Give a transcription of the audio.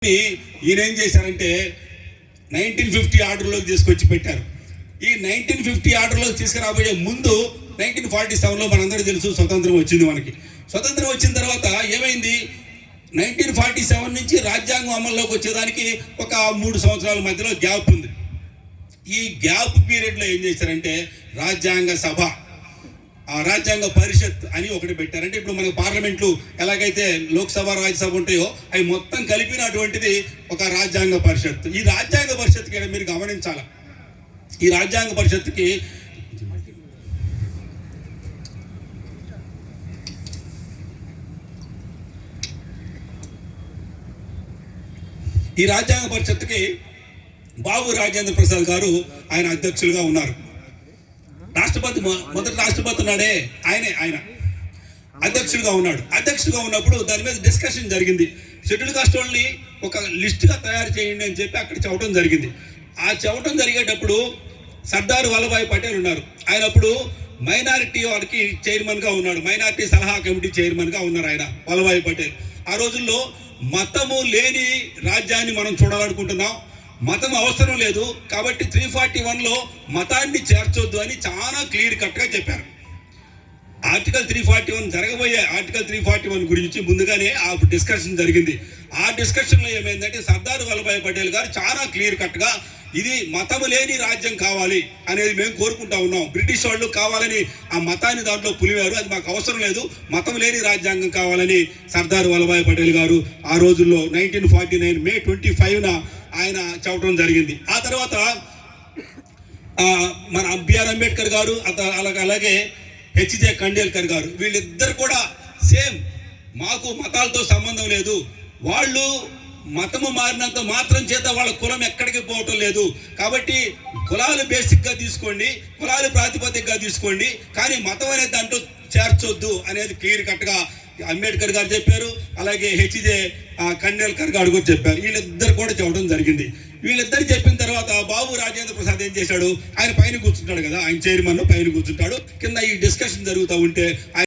ఈయన ఏం చేశారంటే 1950 ఆర్డర్లోకి తీసుకొచ్చి పెట్టారు. ఈ 1950 ఆర్డర్లోకి తీసుకురాబోయే ముందు 1947లో మనందరూ తెలుసు స్వతంత్రం వచ్చింది. మనకి స్వతంత్రం వచ్చిన తర్వాత ఏమైంది, 1947 నుంచి రాజ్యాంగం అమల్లోకి వచ్చేదానికి ఒక 3 సంవత్సరాల మధ్యలో గ్యాప్ ఉంది. ఈ గ్యాప్ పీరియడ్లో ఏం చేశారంటే రాజ్యాంగ సభ, ఆ రాజ్యాంగ పరిషత్ అని ఒకటి పెట్టారు. అంటే ఇప్పుడు మనకు పార్లమెంట్లు ఎలాగైతే లోక్సభ రాజ్యసభ ఉంటాయో అవి మొత్తం కలిపినటువంటిది ఒక రాజ్యాంగ పరిషత్. ఈ రాజ్యాంగ పరిషత్కి మీరు గమనించాలి, ఈ రాజ్యాంగ పరిషత్కి బాబు రాజేంద్ర ప్రసాద్ గారు ఆయన అధ్యక్షులుగా ఉన్నారు. రాష్ట్రపతి మొదటి రాష్ట్రపతి ఉన్నాడే ఆయన అధ్యక్షుడిగా ఉన్నాడు. అధ్యక్షుడిగా ఉన్నప్పుడు దాని మీద డిస్కషన్ జరిగింది. షెడ్యూల్ కాస్ట్ వాళ్ళని ఒక లిస్టుగా తయారు చేయండి అని చెప్పి అక్కడ చెప్పడం జరిగింది. ఆ చెప్పడం జరిగేటప్పుడు సర్దార్ వల్లభాయ్ పటేల్ ఉన్నారు. ఆయన అప్పుడు మైనారిటీ వాళ్ళకి చైర్మన్గా ఉన్నాడు, మైనారిటీ సలహా కమిటీ చైర్మన్గా ఉన్నారు ఆయన వల్లభాయ్ పటేల్. ఆ రోజుల్లో మతము లేని రాజ్యాన్ని మనం చూడాలనుకుంటున్నాం, మతం అవసరం లేదు కాబట్టి 341లో మతాన్ని చేర్చొద్దు అని చాలా క్లియర్ కట్గా చెప్పారు. ఆర్టికల్ 341 జరగబోయే ఆర్టికల్ 341 గురించి ముందుగానే ఆ డిస్కషన్ జరిగింది. ఆ డిస్కషన్లో ఏమైందంటే సర్దార్ వల్లభాయ్ పటేల్ గారు చాలా క్లియర్ కట్గా ఇది మతము లేని రాజ్యం కావాలి అనేది మేము కోరుకుంటా ఉన్నాం. బ్రిటిష్ వాళ్ళు కావాలని ఆ మతాన్ని దాంట్లో పులివారు, అది మాకు అవసరం లేదు, మతం లేని రాజ్యాంగం కావాలని సర్దార్ వల్లభాయ్ పటేల్ గారు ఆ రోజుల్లో 1949 మే 25న ఆయన చెప్పడం జరిగింది. ఆ తర్వాత మన బిఆర్ అంబేద్కర్ గారు అలాగే హెచ్జే ఖండేల్కర్ గారు వీళ్ళిద్దరు కూడా సేమ్, మాకు మతాలతో సంబంధం లేదు, వాళ్ళు మతము మారినంత మాత్రం చేత వాళ్ళ కులం ఎక్కడికి పోవటం లేదు, కాబట్టి కులాలు బేసిక్గా తీసుకోండి, కులాలు ప్రాతిపదికగా తీసుకోండి, కానీ మతం అనేది దాంట్లో చేర్చొద్దు అనేది క్లియర్ కట్గా అంబేద్కర్ గారు చెప్పారు. అలాగే హెచ్జే ఖండేల్కర్ గారు కూడా చెప్పారు. వీళ్ళిద్దరు కూడా చెప్పడం జరిగింది. వీళ్ళిద్దరు చెప్పిన తర్వాత బాబు రాజేంద్ర ప్రసాద్ ఏం చేశాడు, ఆయన పైన కూర్చుంటాడు కదా, ఆయన చైర్మన్ పైన కూర్చుంటాడు, కింద ఈ డిస్కషన్ జరుగుతూ ఉంటే